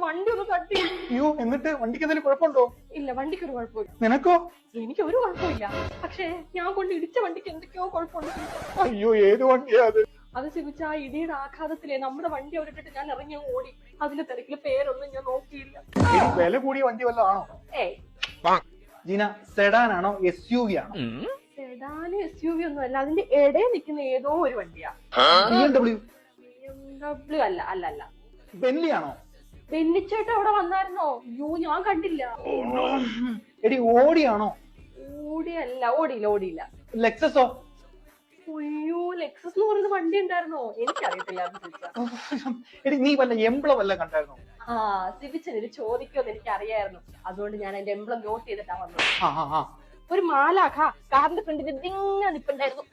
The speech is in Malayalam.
വണ്ടി ഒന്ന് തട്ടി. അയ്യോ, എന്നിട്ട് വണ്ടിക്ക് എന്തെങ്കിലും കുഴപ്പമുണ്ടോ? ഇല്ല, വണ്ടിക്ക് ഒരു കുഴപ്പമില്ല. നിനക്കോ? എനിക്ക് ഒരു കുഴപ്പമില്ല. പക്ഷേ ഞാൻ കൊണ്ട് ഇടിച്ച വണ്ടിക്ക് എന്തൊക്കെയോ കുഴപ്പമുണ്ട്. അയ്യോ, ഏത് വണ്ടിയാ അത്? അത് സിബിച്ച ആ ഇടിയുടെ ആഘാതത്തിലെ നമ്മുടെ വണ്ടി അവിടെ ഇട്ടിട്ട് ഞാൻ ഇറങ്ങി ഓടി. അതിന്റെ തിരക്കില് പേരൊന്നും ഞാൻ നോക്കിയില്ല. വില കൂടിയ വണ്ടി വല്ലതും ആണോ? ജീന, സെഡാൻ ആണോ SUV ആണോ? സെഡാന് SUV ഒന്നും അല്ല, അതിന്റെ ഇടയിൽ നിൽക്കുന്ന ഏതോ ഒരു വണ്ടിയാ. BMW? BMW അല്ല അല്ല അല്ല. ബെന്നി ആണോ? ബെന്നിച്ചേട്ടൻ അവിടെ വന്നായിരുന്നോ? അയ്യോ, ഞാൻ കണ്ടില്ല. എടി, ഓടിയാണോ? ഓടിയില്ല. ലെക്സസോ? അയ്യോ, ലെക്സസ് എന്ന് പറയുന്ന വണ്ടി ഉണ്ടായിരുന്നോ? എനിക്കറിയത്തില്ല. എടി, നീ വല്ല എംബ്ലം വല്ല കണ്ടായിരുന്നോ? ആ, സിബിച്ചന് ചോദിക്കുമെന്ന് എനിക്ക് അറിയായിരുന്നു. അതുകൊണ്ട് ഞാൻ അതിന്റെ എംബ്ലം നോട്ട് ചെയ്തിട്ടാ വന്നത്. ഒരു മാലാഖ കാറിന്റെ ഫ്രണ്ടിൽ ഇതിങ്ങനെ നിൽപ്പുണ്ടായിരുന്നു.